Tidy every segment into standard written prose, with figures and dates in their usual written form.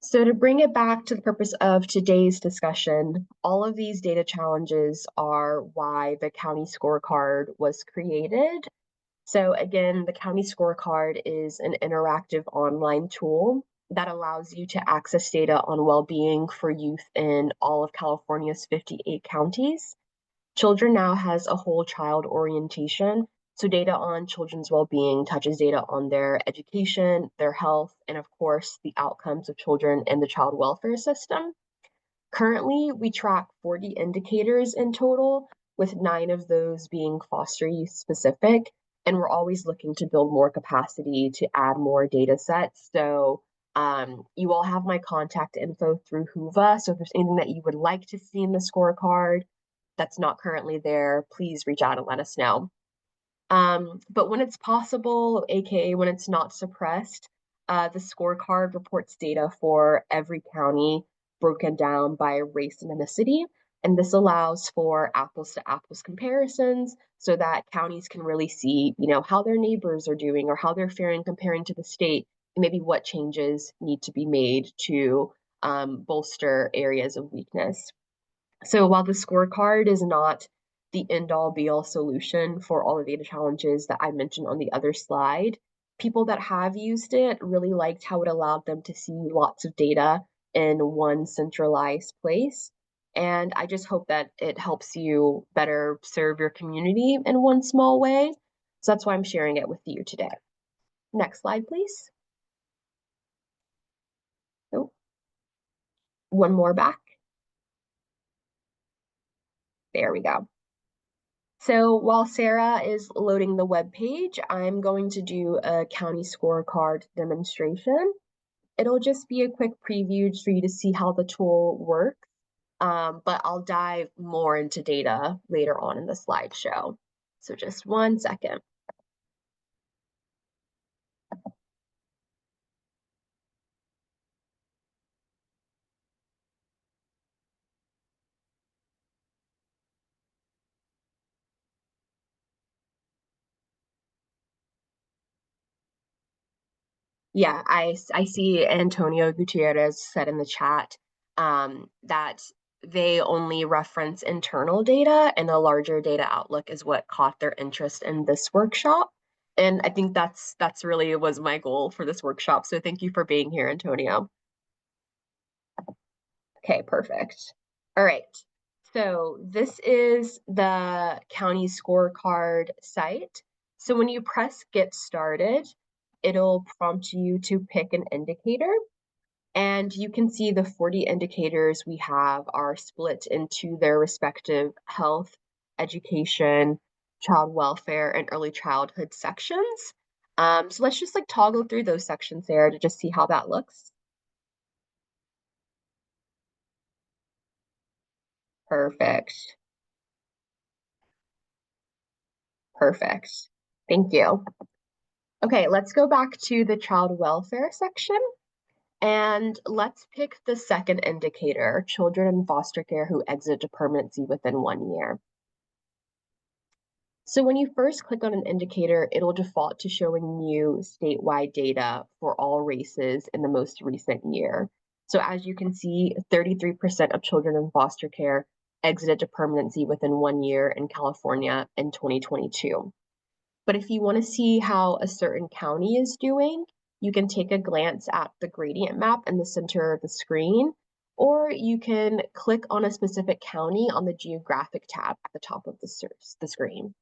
So to bring it back to the purpose of today's discussion, all of these data challenges are why the county scorecard was created. So again, the county scorecard is an interactive online tool that allows you to access data on well-being for youth in all of California's 58 counties. Children now has a whole child orientation. So data on children's well-being touches data on their education, their health, and of course, the outcomes of children in the child welfare system. Currently, we track 40 indicators in total, with 9 of those being foster youth specific. And we're always looking to build more capacity to add more data sets. So you all have my contact info through Whova. So if there's anything that you would like to see in the scorecard that's not currently there, please reach out and let us know. But when it's possible, aka when it's not suppressed, the scorecard reports data for every county broken down by race and ethnicity. And this allows for apples to apples comparisons so that counties can really see, how their neighbors are doing or how they're faring comparing to the state, and maybe what changes need to be made to bolster areas of weakness. So while the scorecard is not the end-all be-all solution for all the data challenges that I mentioned on the other slide, people that have used it really liked how it allowed them to see lots of data in one centralized place. And I just hope that it helps you better serve your community in one small way. So that's why I'm sharing it with you today. Next slide, please. Oh, one more back. There we go. So while Sarah is loading the web page, I'm going to do a county scorecard demonstration. It'll just be a quick preview for you to see how the tool works, but I'll dive more into data later on in the slideshow. So just one second. Yeah, I see Antonio Gutierrez said in the chat that they only reference internal data, and a larger data outlook is what caught their interest in this workshop. And I think that's really was my goal for this workshop. So thank you for being here, Antonio. Okay, perfect. All right. So this is the county scorecard site. So when you press get started, it'll prompt you to pick an indicator. And you can see the 40 indicators we have are split into their respective health, education, child welfare, and early childhood sections. So let's just toggle through those sections there to just see how that looks. Perfect. Perfect. Thank you. Okay, let's go back to the child welfare section. And let's pick the second indicator, children in foster care who exit to permanency within 1 year. So when you first click on an indicator, it'll default to showing new statewide data for all races in the most recent year. So as you can see, 33% of children in foster care exited to permanency within 1 year in California in 2022. But if you want to see how a certain county is doing, you can take a glance at the gradient map in the center of the screen, or you can click on a specific county on the geographic tab at the top of the screen.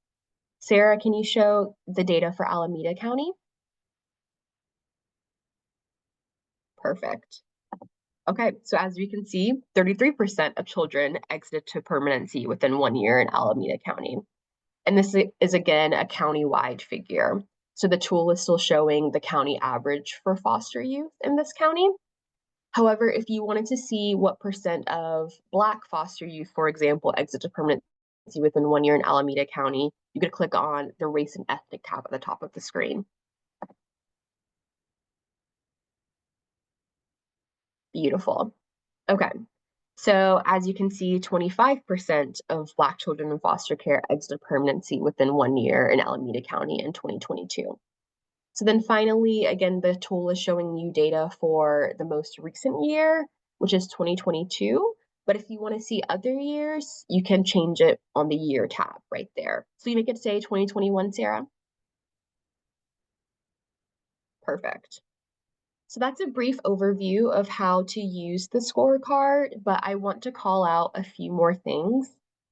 Sarah, can you show the data for Alameda County? Perfect. Okay, so as we can see, 33% of children exited to permanency within 1 year in Alameda County. And this is, again, a county-wide figure. So the tool is still showing the county average for foster youth in this county. However, if you wanted to see what percent of Black foster youth, for example, exit to permanency within 1 year in Alameda County, you could click on the race and ethnic tab at the top of the screen. Beautiful. Okay. So as you can see, 25% of Black children in foster care exited permanency within 1 year in Alameda County in 2022. So then finally, again, the tool is showing you data for the most recent year, which is 2022. But if you want to see other years, you can change it on the year tab right there. So you make it say 2021, Sarah. Perfect. So that's a brief overview of how to use the scorecard, but I want to call out a few more things.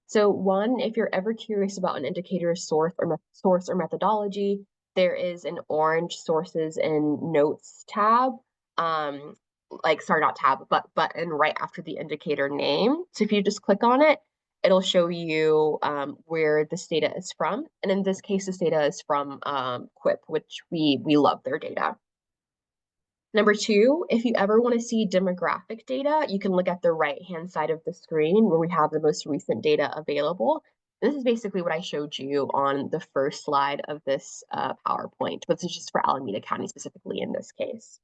So one, if you're ever curious about an indicator source or methodology, there is an orange sources and notes tab, like sorry, not tab, but button right after the indicator name. So if you just click on it, it'll show you where this data is from. And in this case, this data is from Quip, which we love their data. Number two, if you ever want to see demographic data, you can look at the right-hand side of the screen where we have the most recent data available. This is basically what I showed you on the first slide of this PowerPoint, but this is just for Alameda County specifically in this case.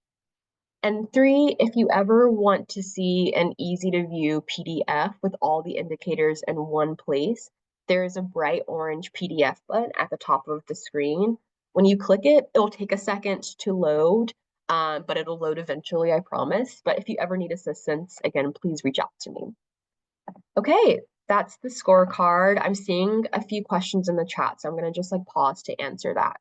And three, if you ever want to see an easy to view PDF with all the indicators in one place, there is a bright orange PDF button at the top of the screen. When you click it, it'll take a second to load, but it'll load eventually, I promise. But if you ever need assistance, again, please reach out to me. Okay, that's the scorecard. I'm seeing a few questions in the chat, so I'm going to just like pause to answer that.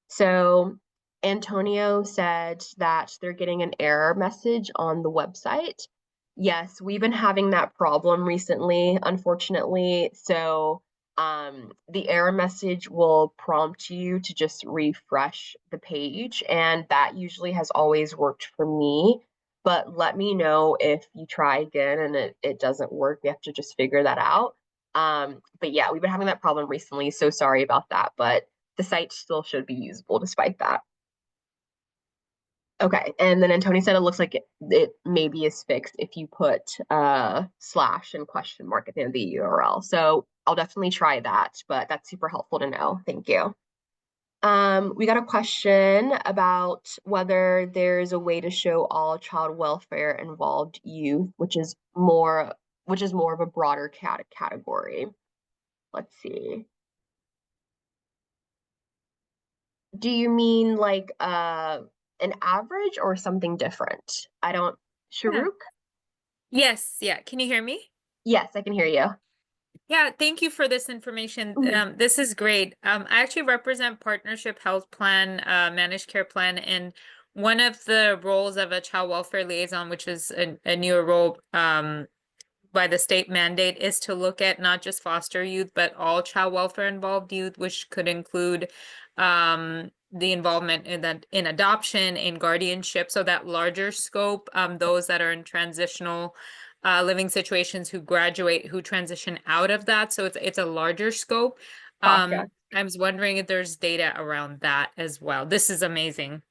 So Antonio said that they're getting an error message on the website. Yes, we've been having that problem recently, unfortunately. So the error message will prompt you to just refresh the page, and that usually has always worked for me. But let me know if you try again and it doesn't work. We have to just figure that out. But yeah, we've been having that problem recently, so sorry about that. But the site still should be usable despite that. Okay, and then Tony said it looks like it maybe is fixed if you put slash and question mark at the end of the URL. So I'll definitely try that, but that's super helpful to know. Thank you. We got a question about whether there's a way to show all child welfare involved youth, which is more of a broader category. Let's see. Do you mean like an average or something different? I don't. Sharuk? Yes, yeah. Can you hear me? Yes, I can hear you. Yeah, thank you for this information. This is great. I actually represent Partnership Health Plan, Managed Care Plan, and one of the roles of a child welfare liaison, which is a newer role by the state mandate, is to look at not just foster youth, but all child welfare involved youth, which could include the involvement in adoption, in guardianship, so that larger scope, those that are in transitional living situations, who graduate, who transition out of that. So it's a larger scope. Gotcha. I was wondering if there's data around that as well. This is amazing.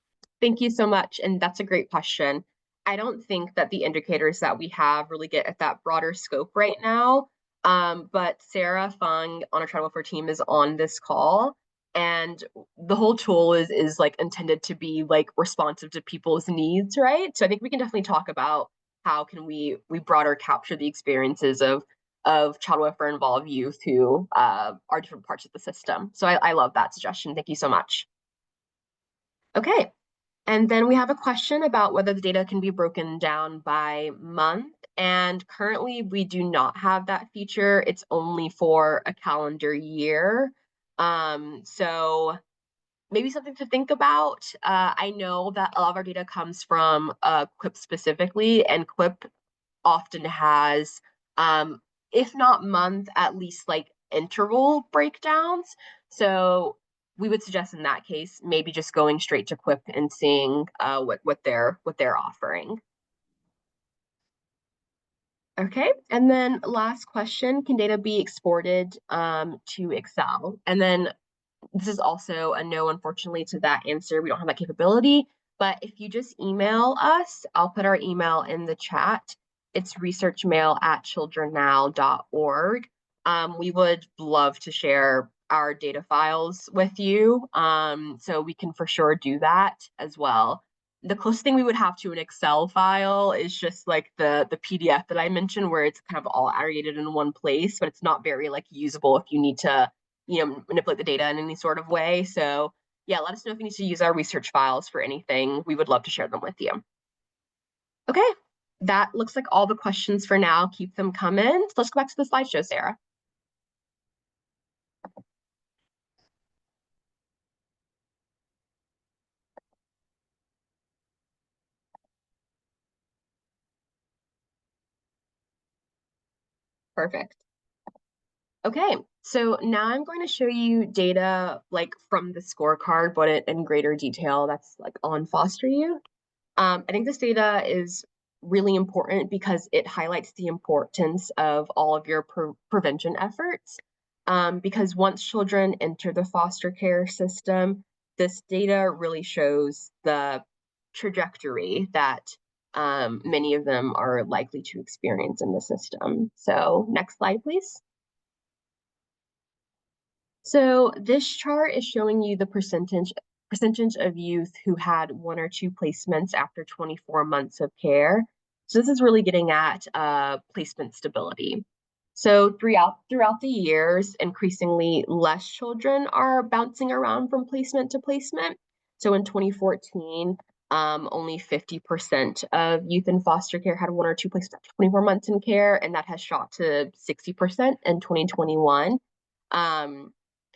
Thank you so much. And that's a great question. I don't think that the indicators that we have really get at that broader scope right now. But Sarah Fung on our child welfare team is on this call. And the whole tool is like intended to be like responsive to people's needs, right? So I think we can definitely talk about how can we broader capture the experiences of child welfare involved youth who are different parts of the system. So I love that suggestion. Thank you so much. Okay. And then we have a question about whether the data can be broken down by month. And currently we do not have that feature. It's only for a calendar year. So maybe something to think about. I know that a lot of our data comes from Quip specifically, and Quip often has, if not month, at least like interval breakdowns. So we would suggest in that case, maybe just going straight to Quip and seeing what they're offering. Okay, and then last question, can data be exported to Excel? And then this is also a no, unfortunately, to that answer. We don't have that capability. But if you just email us, I'll put our email in the chat. It's researchmail@childrennow.org. We would love to share our data files with you. So we can for sure do that as well. The closest thing we would have to an Excel file is just like the PDF that I mentioned, where it's kind of all aggregated in one place, but it's not very like usable if you need to manipulate the data in any sort of way. So Yeah, let us know if you need to use our research files for anything. We would love to share them with you. Okay, that looks like all the questions for now. Keep them coming. Let's go back to the slideshow, Sarah. Perfect. Okay, so now I'm going to show you data like from the scorecard, but in greater detail. That's like on foster youth. I think this data is really important because it highlights the importance of all of your prevention efforts. Because once children enter the foster care system, this data really shows the trajectory that many of them are likely to experience in the system. So next slide, please. So this chart is showing you the percentage of youth who had 1 or 2 placements after 24 months of care. So this is really getting at placement stability. So throughout the years, increasingly less children are bouncing around from placement to placement. So in 2014, only 50% of youth in foster care had 1 or 2 placements after 24 months in care, and that has shot to 60% in 2021.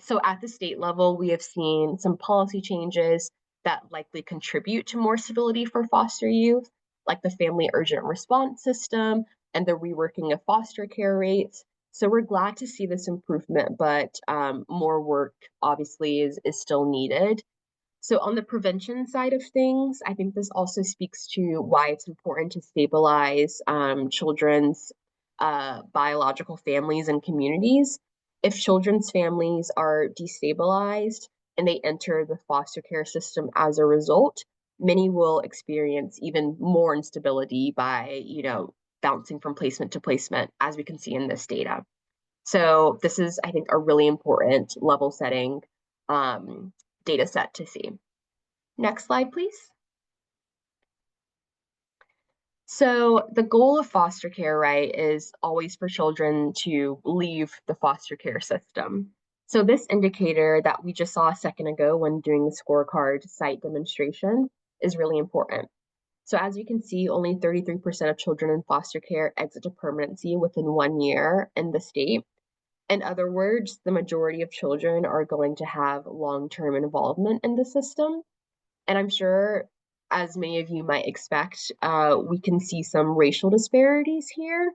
So at the state level, we have seen some policy changes that likely contribute to more stability for foster youth, like the Family Urgent Response System and the reworking of foster care rates. So we're glad to see this improvement, but more work obviously is still needed. So on the prevention side of things, I think this also speaks to why it's important to stabilize children's biological families and communities. If children's families are destabilized and they enter the foster care system as a result, many will experience even more instability by, bouncing from placement to placement, as we can see in this data. So this is, I think, a really important level setting data set to see. Next slide, please. So the goal of foster care, right, is always for children to leave the foster care system. So this indicator that we just saw a second ago when doing the scorecard site demonstration is really important. So as you can see, only 33% of children in foster care exit to permanency within 1 year in the state. In other words, the majority of children are going to have long-term involvement in the system. And I'm sure, as many of you might expect, we can see some racial disparities here.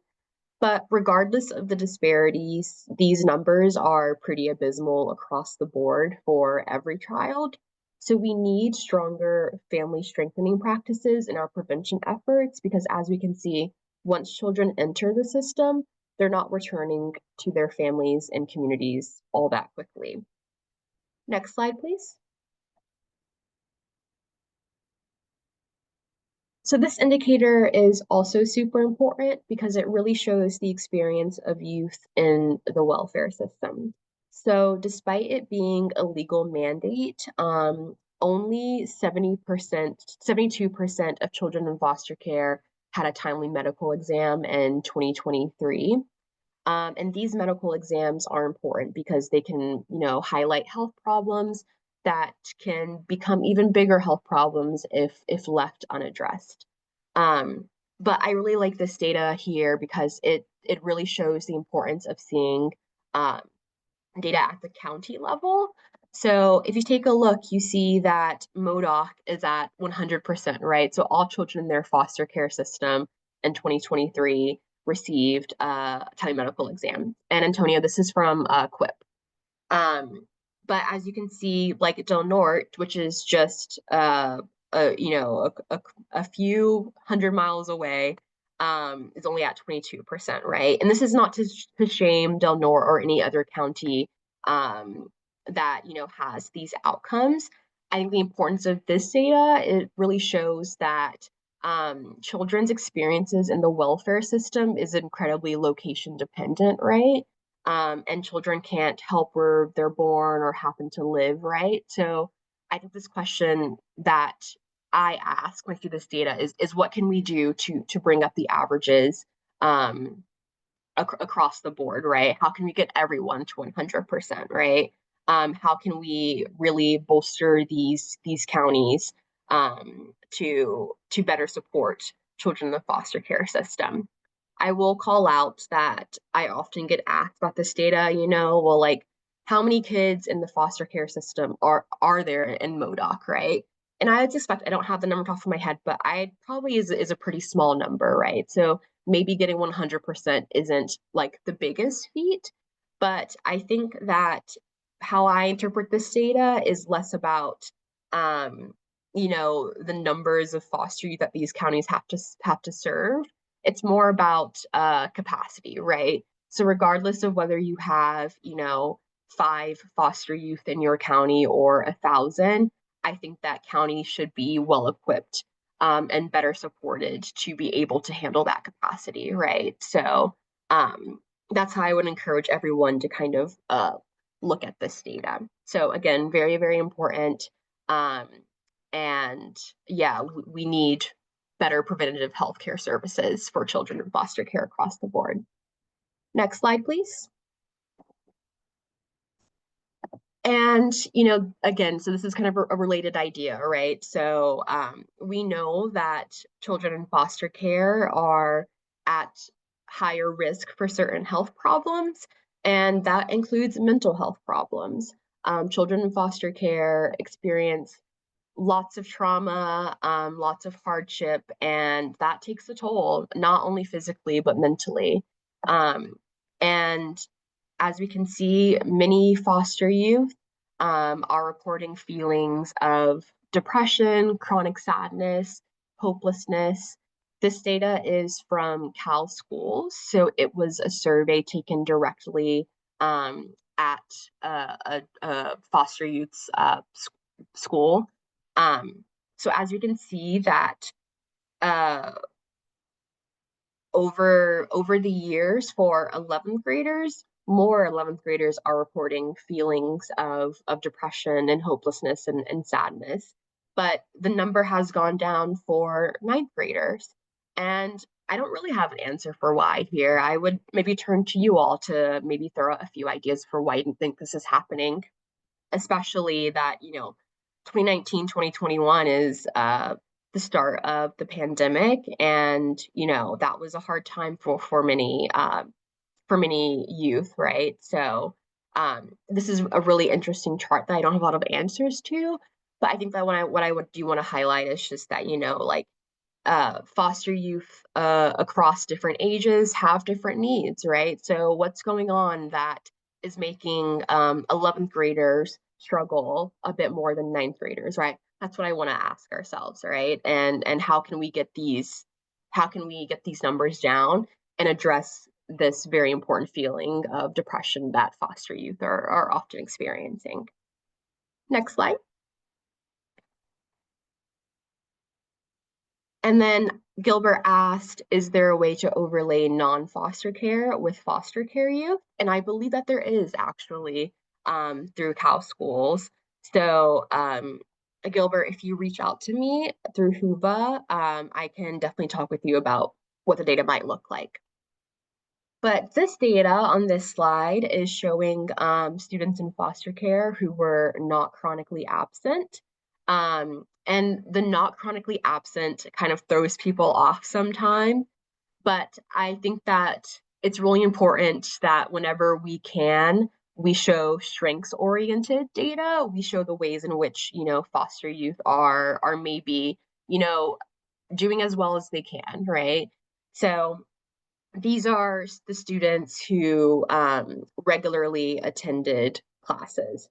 But regardless of the disparities, these numbers are pretty abysmal across the board for every child. So we need stronger family strengthening practices in our prevention efforts because, as we can see, once children enter the system, they're not returning to their families and communities all that quickly. Next slide, please. So this indicator is also super important because it really shows the experience of youth in the welfare system. So despite it being a legal mandate, only 72% of children in foster care had a timely medical exam in 2023. And these medical exams are important because they can, highlight health problems that can become even bigger health problems if left unaddressed. But I really like this data here because it really shows the importance of seeing data at the county level. So if you take a look, you see that MODOC is at 100%, right? So all children in their foster care system in 2023 received a telemedical exam. And Antonio, this is from QUIP. But as you can see, like Del Norte, which is just a few hundred miles away, is only at 22%, right? And this is not to shame Del Norte or any other county that has these outcomes. I think the importance of this data, it really shows that children's experiences in the welfare system is incredibly location dependent, right? And children can't help where they're born or happen to live, right? So I think this question that I ask when through this data is what can we do to bring up the averages across the board, right? How can we get everyone to 100%, right? how can we really bolster these counties to better support children in the foster care system? I will call out that I often get asked about this data, well, like, how many kids in the foster care system are there in Modoc, right? And I would suspect, I don't have the number off of my head, but I probably is a pretty small number, right? So maybe getting 100% isn't like the biggest feat, but I think that how I interpret this data is less about the numbers of foster youth that these counties have to serve. It's more about capacity, right? So regardless of whether you have 5 foster youth in your county or 1,000, I think that county should be well equipped and better supported to be able to handle that capacity, right? So that's how I would encourage everyone to kind of look at this data. So again, very, very important. Um, and yeah, we need better preventative healthcare services for children in foster care across the board. Next slide, please. And, again, so this is kind of a related idea, right? So we know that children in foster care are at higher risk for certain health problems, and that includes mental health problems. Children in foster care experience lots of trauma, lots of hardship, and that takes a toll, not only physically, but mentally. And as we can see, many foster youth are reporting feelings of depression, chronic sadness, hopelessness. This data is from Cal Schools, so it was a survey taken directly at a foster youth's school. So as you can see that uh, over the years for 11th graders, more 11th graders are reporting feelings of depression and hopelessness and sadness. But the number has gone down for 9th graders. And I don't really have an answer for why here. I would maybe turn to you all to maybe throw out a few ideas for why you think this is happening, especially that, 2019, 2021 is the start of the pandemic. And, that was a hard time for many youth, right? So this is a really interesting chart that I don't have a lot of answers to. But I think that what I would do want to highlight is just that, like foster youth across different ages have different needs, right? So what's going on that is making 11th graders struggle a bit more than 9th graders, right? That's what I want to ask ourselves, right? And how can we get these numbers down and address this very important feeling of depression that foster youth are often experiencing? Next slide. And then Gilbert asked, is there a way to overlay non-foster care with foster care youth? And I believe that there is actually through Cal Schools. So Gilbert, if you reach out to me through Huva, I can definitely talk with you about what the data might look like. But this data on this slide is showing students in foster care who were not chronically absent. And the not chronically absent kind of throws people off sometime. But I think that it's really important that whenever we can, we show strengths-oriented data. We show the ways in which, foster youth are maybe, doing as well as they can, right? So these are the students who regularly attended classes.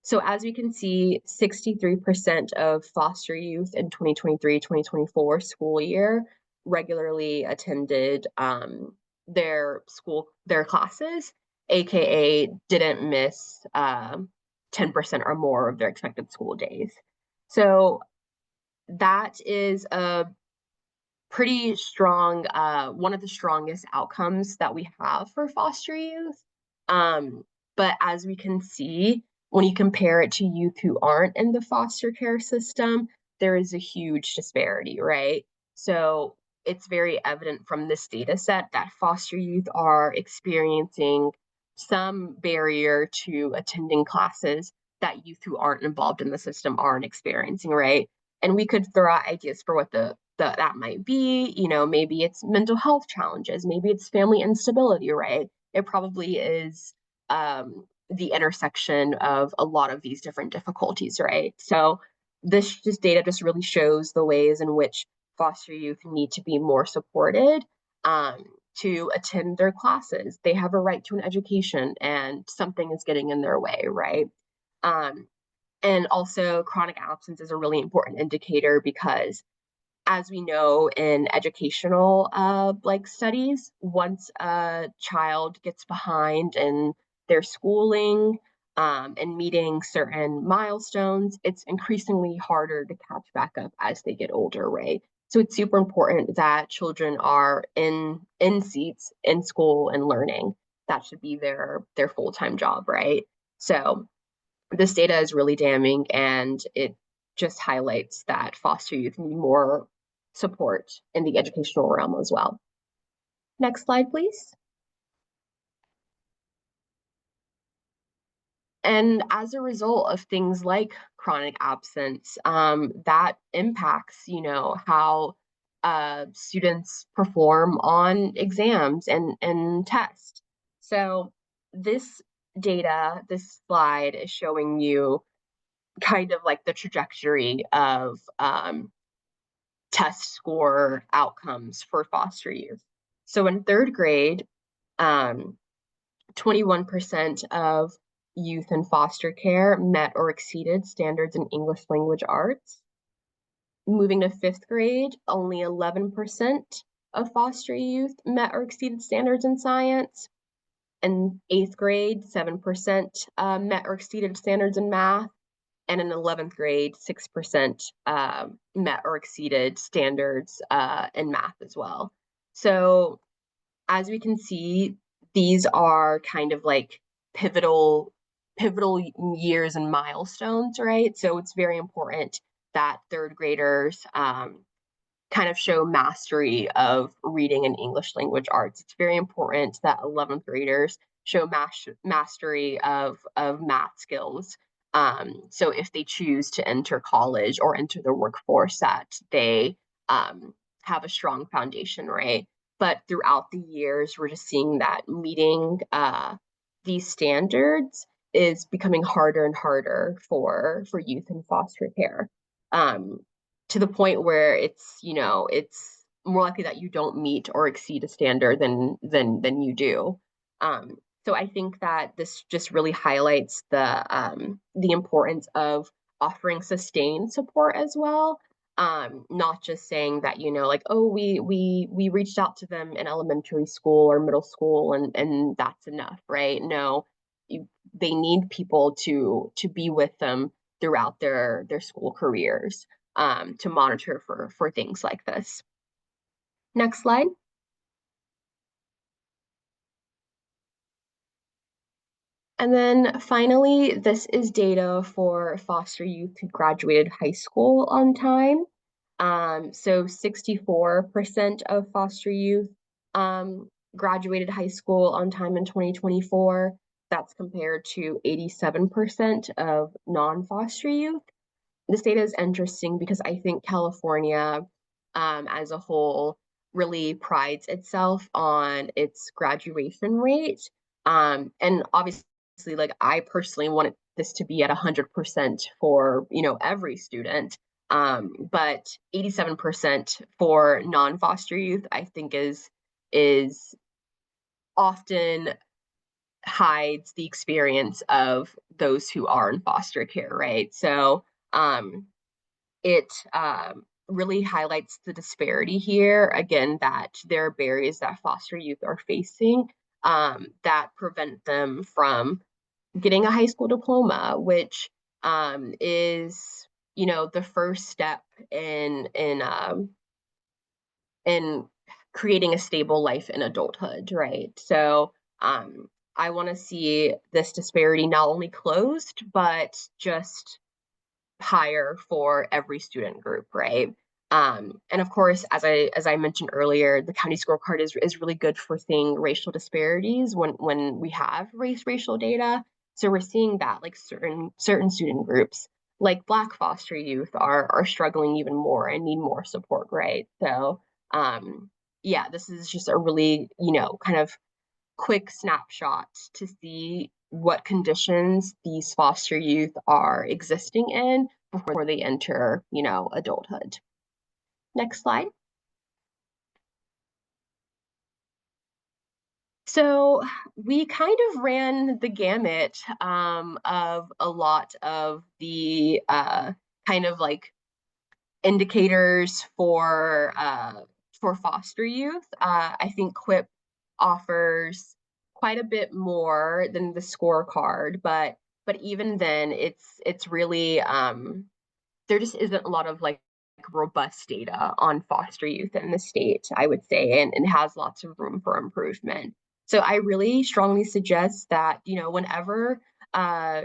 So as we can see, 63% of foster youth in 2023-2024 school year regularly attended their classes, aka didn't miss 10% or more of their expected school days. So that is a pretty strong, one of the strongest outcomes that we have for foster youth. But as we can see, when you compare it to youth who aren't in the foster care system, there is a huge disparity, right? So it's very evident from this data set that foster youth are experiencing some barrier to attending classes that youth who aren't involved in the system aren't experiencing, right? And we could throw out ideas for what that might be. Maybe it's mental health challenges, maybe it's family instability, right? It probably is the intersection of a lot of these different difficulties, right? So this data just really shows the ways in which foster youth need to be more supported to attend their classes. They have a right to an education, and something is getting in their way, right? Um, and also, chronic absence is a really important indicator because, as we know in educational studies, once a child gets behind in their schooling and meeting certain milestones, it's increasingly harder to catch back up as they get older, right? So it's super important that children are in seats in school and learning. That should be their full-time job, right? So this data is really damning, and it just highlights that foster youth need more support in the educational realm as well. Next slide, please. And as a result of things like chronic absence, that impacts, how students perform on exams and tests. So this data, this slide is showing you kind of like the trajectory of test score outcomes for foster youth. So in third grade, 21% of youth in foster care met or exceeded standards in English language arts. Moving to fifth grade, only 11% of foster youth met or exceeded standards in science. In eighth grade, 7% met or exceeded standards in math. And in 11th grade, 6% met or exceeded standards in math as well. So as we can see, these are kind of like pivotal years and milestones, right? So it's very important that third graders kind of show mastery of reading and English language arts. It's very important that 11th graders show mastery of math skills. So if they choose to enter college or enter the workforce, that they have a strong foundation, right? But throughout the years, we're just seeing that meeting these standards is becoming harder and harder for youth in foster care. To the point where it's more likely that you don't meet or exceed a standard than you do. So I think that this just really highlights the importance of offering sustained support as well. Not just saying that, like, oh, we reached out to them in elementary school or middle school and that's enough, right? No, they need people to be with them throughout their school careers to monitor for things like this. Next slide. And then finally, this is data for foster youth who graduated high school on time. So 64% of foster youth graduated high school on time in 2024. That's compared to 87% of non-foster youth. This data is interesting because I think California as a whole really prides itself on its graduation rate. And obviously, like, I personally wanted this to be at 100% for, every student. But 87% for non-foster youth, I think is often hides the experience of those who are in foster care, right? So it really highlights the disparity here. Again, that there are barriers that foster youth are facing that prevent them from getting a high school diploma, which is, the first step in creating a stable life in adulthood, right? So I want to see this disparity not only closed, but just higher for every student group, right? And of course, as I mentioned earlier, the county scorecard is really good for seeing racial disparities when we have racial data. So we're seeing that like certain student groups, like Black foster youth, are struggling even more and need more support, right? So yeah, this is just a really, kind of quick snapshot to see what conditions these foster youth are existing in before they enter, adulthood. Next slide. So we kind of ran the gamut of a lot of the kind of like indicators for foster youth. I think QUIP offers quite a bit more than the scorecard, but even then, it's really there just isn't a lot of like robust data on foster youth in the state, I would say, and has lots of room for improvement. So I really strongly suggest that, whenever uh,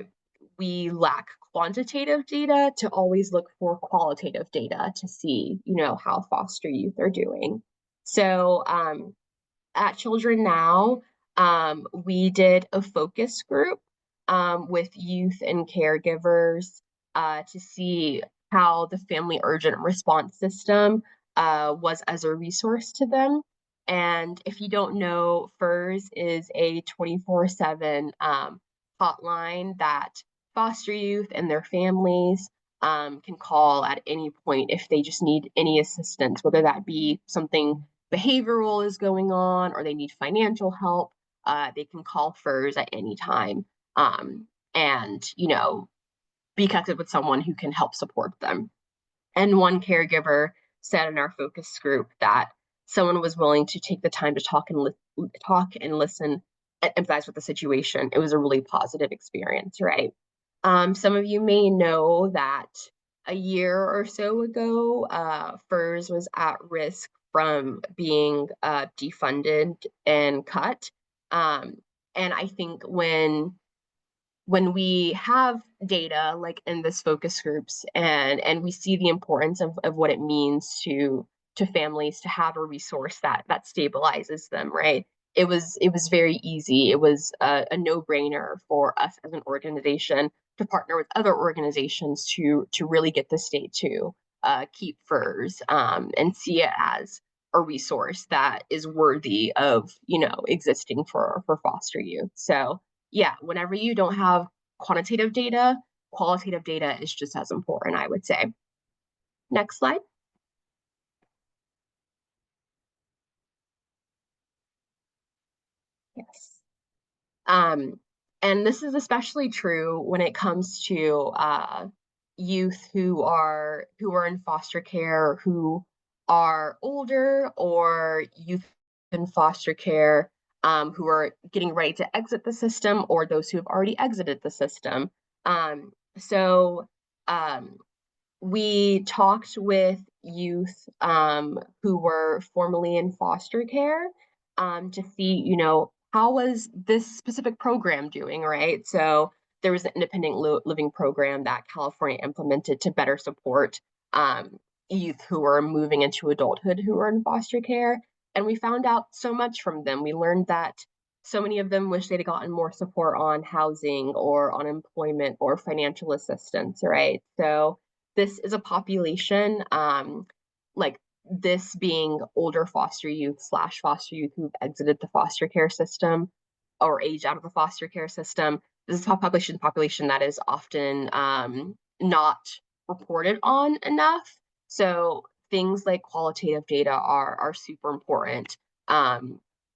we lack quantitative data, to always look for qualitative data to see, how foster youth are doing. So at Children Now, we did a focus group with youth and caregivers to see how the Family Urgent Response System was as a resource to them. And if you don't know, FERS is a 24/7 hotline that foster youth and their families can call at any point if they just need any assistance, whether that be something behavioral is going on or they need financial help. They can call FERS at any time, and be connected with someone who can help support them. And one caregiver said in our focus group that someone was willing to take the time to talk and listen and empathize with the situation. It was a really positive experience, right? Some of you may know that a year or so ago, FERS was at risk from being defunded and cut. Um, and I think when we have data like in this focus groups and we see the importance of what it means to families to have a resource that stabilizes them, right? It was very easy. It was a no-brainer for us as an organization to partner with other organizations to really get the state to keep FERS and see it as a resource that is worthy of existing for foster youth. So yeah, whenever you don't have quantitative data, qualitative data is just as important, I would say. Next slide. Yes. Um, and this is especially true when it comes to youth who are in foster care, who are older, or youth in foster care who are getting ready to exit the system, or those who have already exited the system. So um, we talked with youth who were formerly in foster care to see, how was this specific program doing, right? So there was an independent living program that California implemented to better support youth who were moving into adulthood who were in foster care. And we found out so much from them. We learned that so many of them wish they'd gotten more support on housing or on employment or financial assistance, right? So this is a population, like this being older foster youth slash foster youth who've exited the foster care system or aged out of the foster care system. This is a population that is often not reported on enough. So things like qualitative data are super important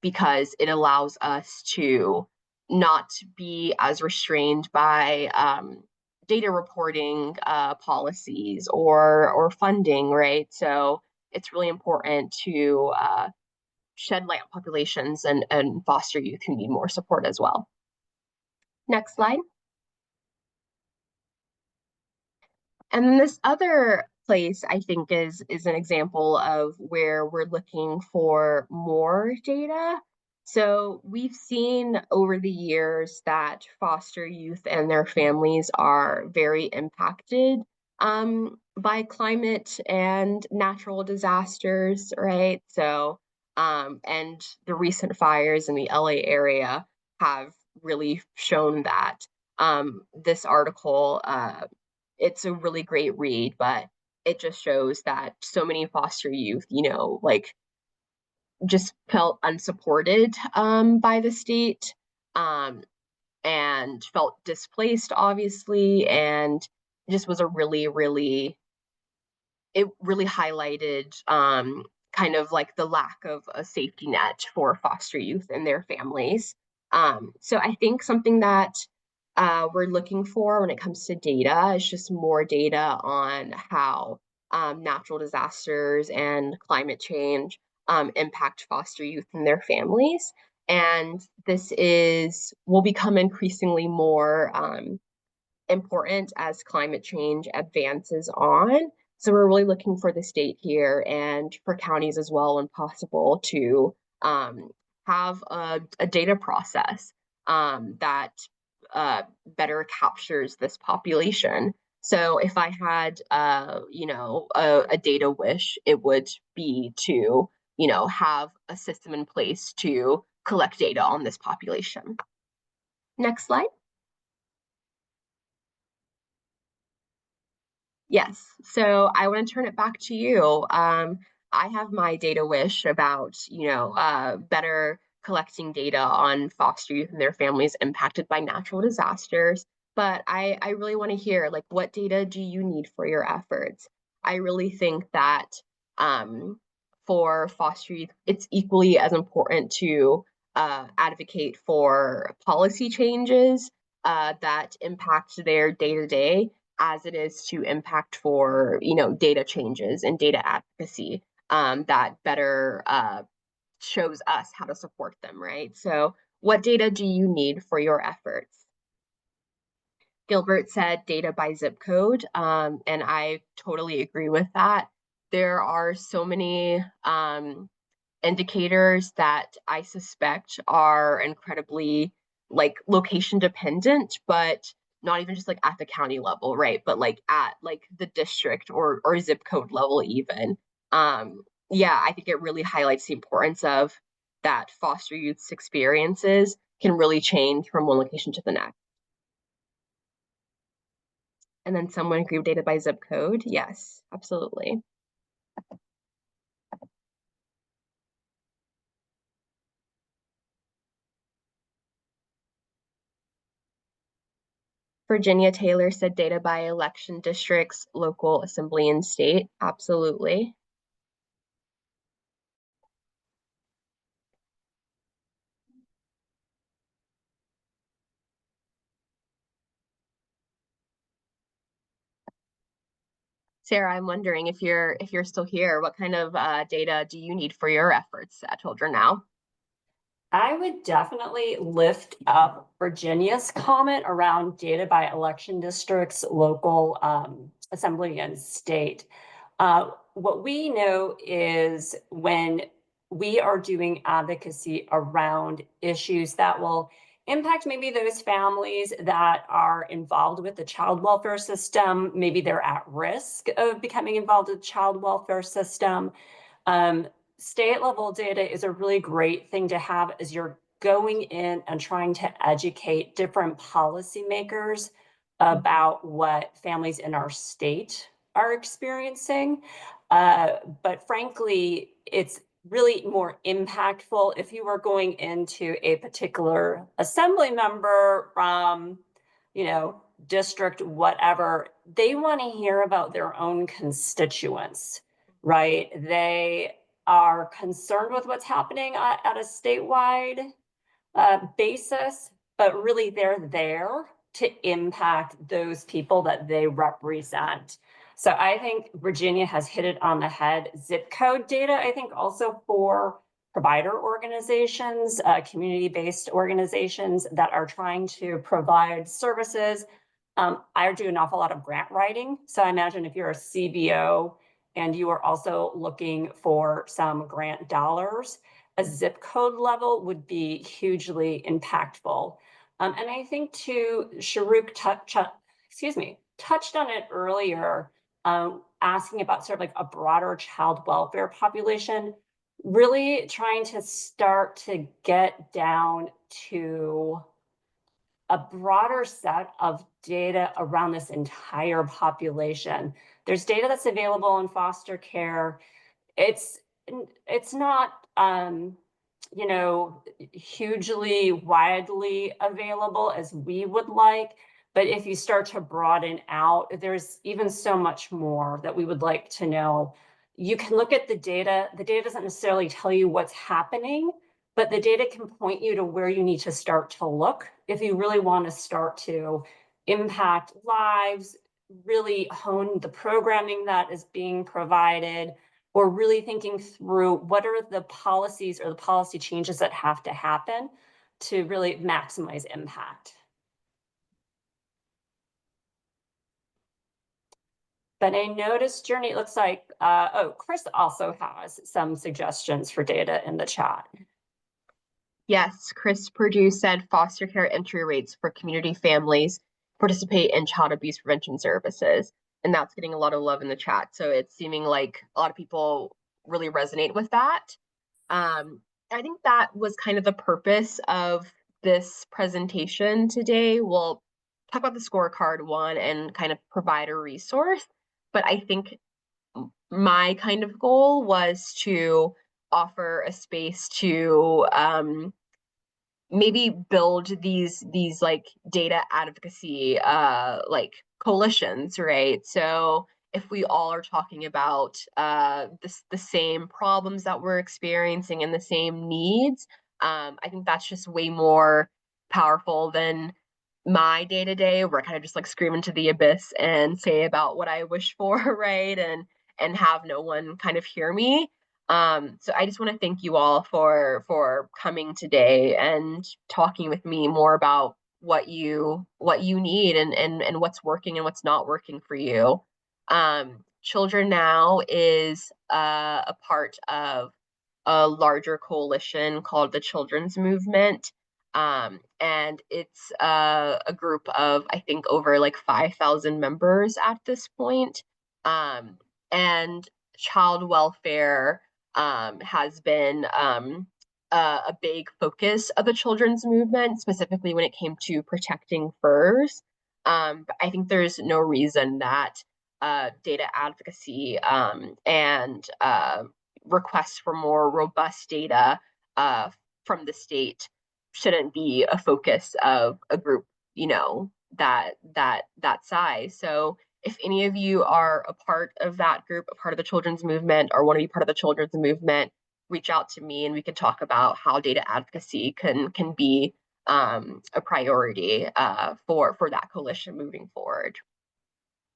because it allows us to not be as restrained by data reporting policies or funding, right? So it's really important to shed light on populations and foster youth who need more support as well. Next slide. And then this other place I think is an example of where we're looking for more data. So we've seen over the years that foster youth and their families are very impacted by climate and natural disasters, right? So, and the recent fires in the LA area have really shown that. This article, it's a really great read, but it just shows that so many foster youth, like just felt unsupported by the state, um, and felt displaced, obviously, and just was a it really highlighted kind of like the lack of a safety net for foster youth and their families. So I think something that we're looking for when it comes to data is just more data on how natural disasters and climate change impact foster youth and their families. And this will become increasingly more important as climate change advances on. So we're really looking for the state here and for counties as well, when possible, to have a data process that better captures this population. So if I had, a data wish, it would be to, have a system in place to collect data on this population. Next slide. Yes. So I want to turn it back to you. I have my data wish about, better collecting data on foster youth and their families impacted by natural disasters. But I really want to hear, like, what data do you need for your efforts? I really think that for foster youth, it's equally as important to advocate for policy changes that impact their day to day as it is to impact for data changes and data advocacy that better shows us how to support them, right? So what data do you need for your efforts? Gilbert said data by zip code, and I totally agree with that. There are so many indicators that I suspect are incredibly like location dependent, but not even just like at the county level, right? But like at like the district or zip code level even. Yeah, I think it really highlights the importance of that foster youth's experiences can really change from one location to the next. And then someone agree with data by zip code. Yes, absolutely. Virginia Taylor said data by election districts, local assembly, and state. Absolutely. Sarah, I'm wondering if you're still here, what kind of data do you need for your efforts at Children Now? I would definitely lift up Virginia's comment around data by election districts, local assembly, and state. What we know is when we are doing advocacy around issues that will impact maybe those families that are involved with the child welfare system, maybe they're at risk of becoming involved with the child welfare system. Um, State level data is a really great thing to have as you're going in and trying to educate different policymakers about what families in our state are experiencing. But frankly, it's really more impactful if you are going into a particular assembly member from, district, whatever. They want to hear about their own constituents, right? They are concerned with what's happening at a statewide basis, but really they're there to impact those people that they represent. So I think Virginia has hit it on the head. Zip code data, I think also for provider organizations, community-based organizations that are trying to provide services. I do an awful lot of grant writing. So I imagine if you're a CBO and you are also looking for some grant dollars, a zip code level would be hugely impactful. And I think too, Sharuk touched on it earlier. asking about sort of like a broader child welfare population, really trying to start to get down to a broader set of data around this entire population. There's data that's available in foster care. It's not you know, hugely widely available as we would like, but if you start to broaden out, there's even so much more that we would like to know. You can look at the data. The data doesn't necessarily tell you what's happening, but the data can point you to where you need to start to look if you really want to start to impact lives, really hone the programming that is being provided, or really thinking through what are the policies or the policy changes that have to happen to really maximize impact. But I noticed, Jurnee, it looks like, oh, Chris also has some suggestions for data in the chat. Yes, Chris Purdue said foster care entry rates for community families participate in child abuse prevention services. And that's getting a lot of love in the chat. So it's seeming like a lot of people really resonate with that. I think that was kind of the purpose of this presentation today. We'll talk about the scorecard one and kind of provide a resource. But I think my kind of goal was to offer a space to maybe build these like data advocacy like coalitions, right? So if we all are talking about the same problems that we're experiencing and the same needs, I think that's just way more powerful than my day-to-day where I kind of just like scream into the abyss and say about what I wish for, right? And have no one kind of hear me. So I just want to thank you all for coming today and talking with me more about what you need and what's working and what's not working for you. Children Now is a part of a larger coalition called the Children's Movement. And it's a group of, I think, over like 5,000 members at this point. And child welfare has been a big focus of the children's movement, specifically when it came to protecting furs. But I think there's no reason that data advocacy and requests for more robust data from the state shouldn't be a focus of a group, you know, that size. So if any of you are a part of that group, a part of the children's movement, or want to be part of the children's movement, reach out to me and we can talk about how data advocacy can be a priority for that coalition moving forward.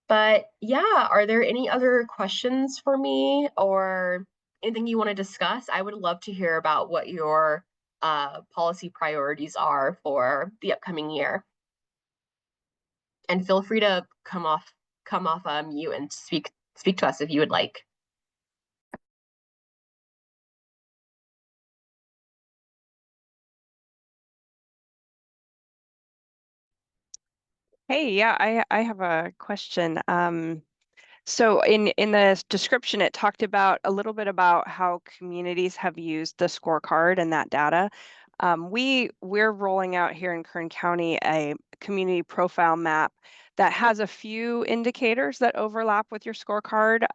But yeah, are there any other questions for me or anything you want to discuss? I would love to hear about what your policy priorities are for the upcoming year. And feel free to come off mute and speak to us if you would like. Hey, yeah, I have a question. So in the description, it talked about a little bit about how communities have used the scorecard and that data. We're rolling out here in Kern County a community profile map that has a few indicators that overlap with your scorecard.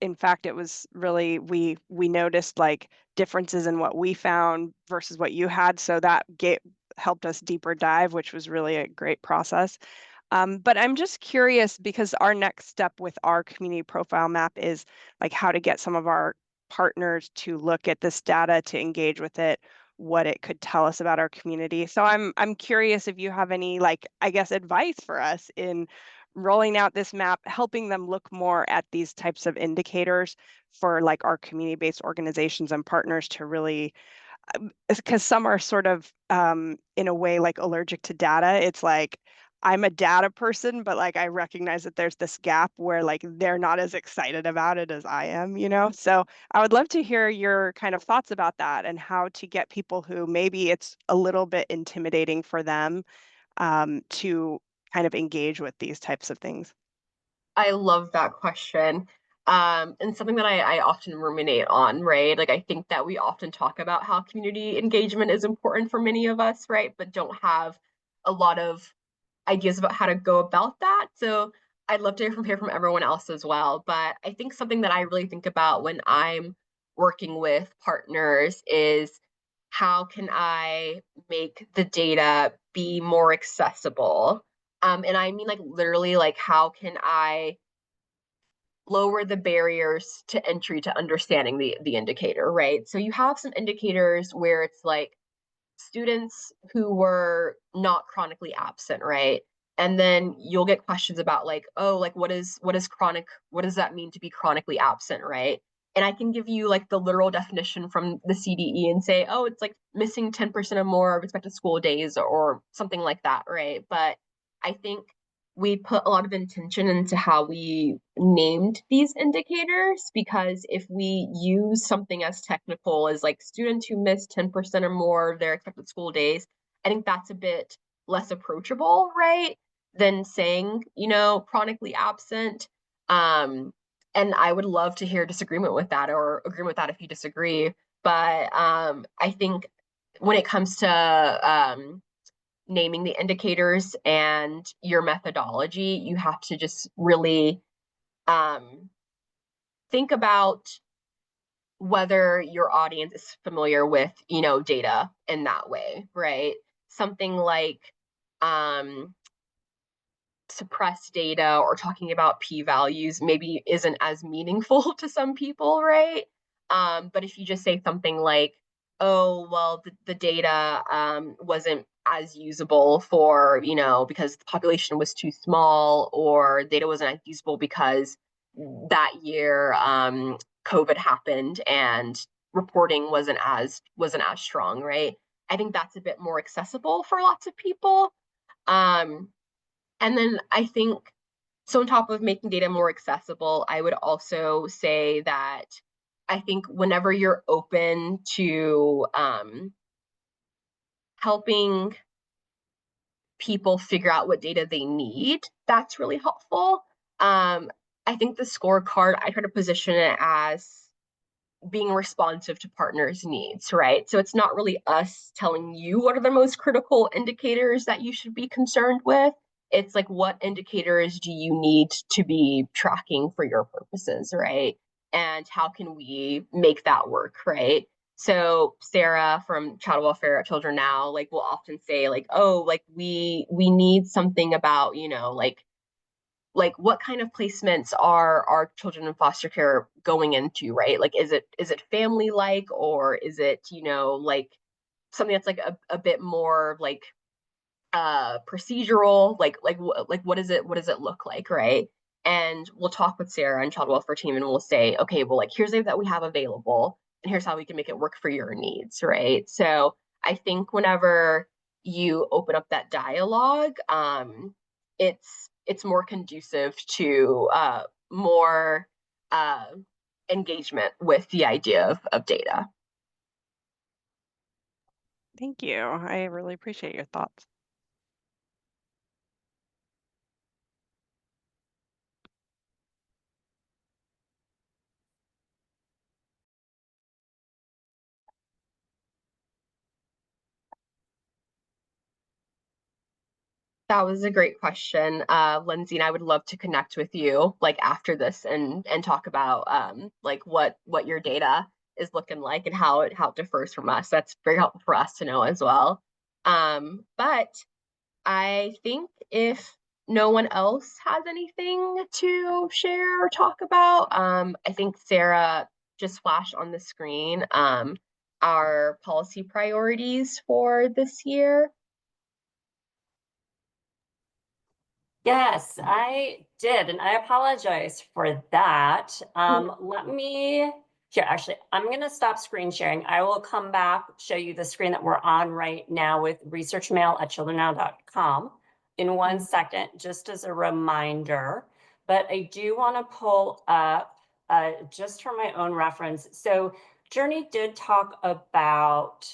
In fact, it was really we noticed like differences in what we found versus what you had, so that helped us deeper dive, which was really a great process. But I'm just curious because our next step with our community profile map is like how to get some of our partners to look at this data, to engage with it, what it could tell us about our community. So I'm curious if you have any, like, I guess, advice for us in rolling out this map, helping them look more at these types of indicators for like our community-based organizations and partners to really, because some are sort of in a way like allergic to data. It's like I'm a data person, but like I recognize that there's this gap where like they're not as excited about it as I am, you know? So I would love to hear your kind of thoughts about that and how to get people who maybe it's a little bit intimidating for them to kind of engage with these types of things. I love that question. And something that I often ruminate on, right? Like, I think that we often talk about how community engagement is important for many of us, right? But don't have a lot of ideas about how to go about that. So I'd love to hear from everyone else as well. But I think something that I really think about when I'm working with partners is how can I make the data be more accessible? And I mean, like, literally, like, how can I lower the barriers to entry to understanding the indicator, right? So you have some indicators where it's like students who were not chronically absent, right? And then you'll get questions about like, oh, like what is chronic, what does that mean to be chronically absent, right? And I can give you like the literal definition from the CDE and say, oh, it's like missing 10% or more of expected school days or something like that, right? But I think we put a lot of intention into how we named these indicators, because if we use something as technical as like students who miss 10% or more of their expected school days, I think that's a bit less approachable, right? Than saying, chronically absent. And I would love to hear disagreement with that or agreement with that if you disagree. But I think when it comes to naming the indicators and your methodology, you have to just really think about whether your audience is familiar with, data in that way, right? Something like suppressed data or talking about p-values maybe isn't as meaningful to some people, right? But if you just say something like, oh, well, the data wasn't as usable for, because the population was too small, or data wasn't as usable because that year COVID happened and reporting wasn't as strong, right? I think that's a bit more accessible for lots of people. And then I think, so on top of making data more accessible, I would also say that I think whenever you're open to helping people figure out what data they need, that's really helpful. I think the scorecard, I try to position it as being responsive to partners' needs, right? So it's not really us telling you what are the most critical indicators that you should be concerned with. It's like, what indicators do you need to be tracking for your purposes, right? And how can we make that work, right? So Sarah from Child Welfare at Children Now, like, will often say like, oh, like we need something about, like what kind of placements are our children in foster care going into, right? Like, is it family like, or is it, like something that's like a bit more like procedural, like what does it look like, right? And we'll talk with Sarah and child welfare team and we'll say, okay, well, like, here's that we have available and here's how we can make it work for your needs, right? So I think whenever you open up that dialogue, it's more conducive to more uh, engagement with the idea of data. Thank you. I really appreciate your thoughts. That was a great question, Lindsay, and I would love to connect with you like after this and talk about like what your data is looking like and how it differs from us. That's very helpful for us to know as well. But I think if no one else has anything to share or talk about, I think Sarah just flashed on the screen our policy priorities for this year. Yes, I did, and I apologize for that. Actually, I'm going to stop screen sharing. I will come back, show you the screen that we're on right now with researchmail@childrennow.com in one second, just as a reminder. But I do want to pull up, just for my own reference. So Jurnee did talk about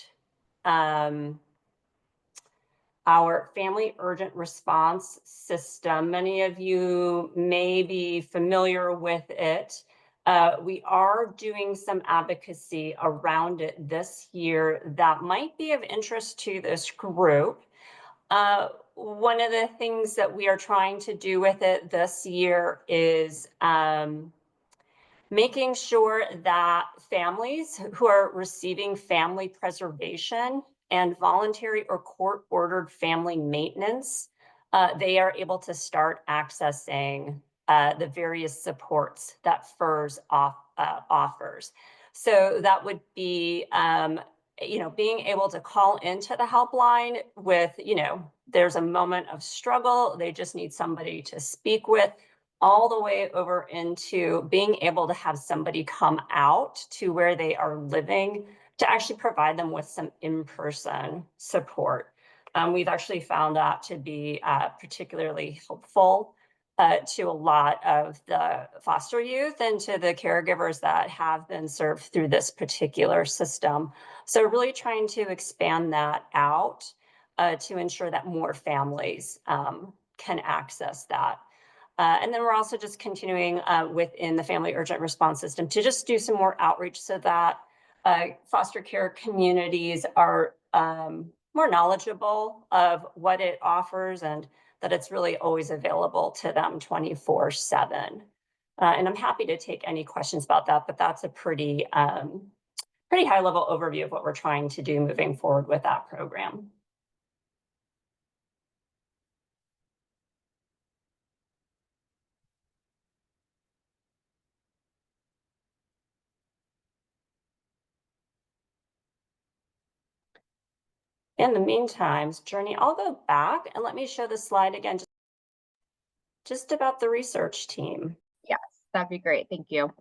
our family urgent response system. Many of you may be familiar with it. We are doing some advocacy around it this year that might be of interest to this group. One of the things that we are trying to do with it this year is making sure that families who are receiving family preservation and voluntary or court-ordered family maintenance, they are able to start accessing the various supports that FERS offers. So that would be, being able to call into the helpline with, there's a moment of struggle, they just need somebody to speak with, all the way over into being able to have somebody come out to where they are living to actually provide them with some in-person support. We've actually found that to be particularly helpful to a lot of the foster youth and to the caregivers that have been served through this particular system. So really trying to expand that out to ensure that more families can access that. And then we're also just continuing within the family urgent response system to just do some more outreach so that foster care communities are more knowledgeable of what it offers and that it's really always available to them 24/7. And I'm happy to take any questions about that, but that's a pretty high level overview of what we're trying to do moving forward with that program. In the meantime, Jurnee, I'll go back and let me show the slide again, just about the research team. Yes, that'd be great. Thank you.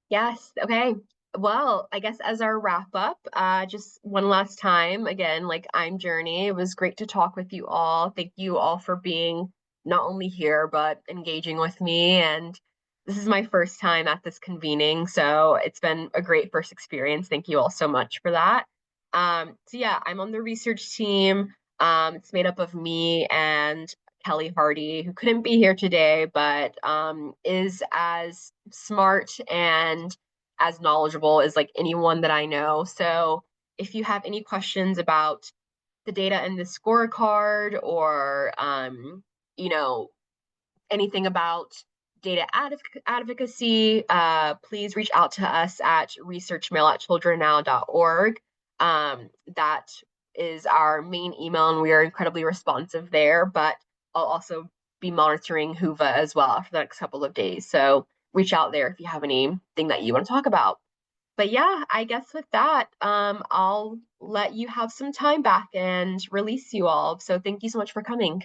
Yes. Okay. Well, I guess as our wrap up, just one last time, again, like I'm Jurnee. It was great to talk with you all. Thank you all for being not only here, but engaging with me. And this is my first time at this convening, so it's been a great first experience. Thank you all so much for that. So yeah, I'm on the research team. It's made up of me and Kelly Hardy, who couldn't be here today, but is as smart and as knowledgeable as like anyone that I know. So if you have any questions about the data in the scorecard or anything about data advocacy, please reach out to us at researchmail@childrennow.org. That is our main email, and we are incredibly responsive there. But I'll also be monitoring Whova as well for the next couple of days. So reach out there if you have anything that you want to talk about. But yeah, I guess with that, I'll let you have some time back and release you all. So thank you so much for coming.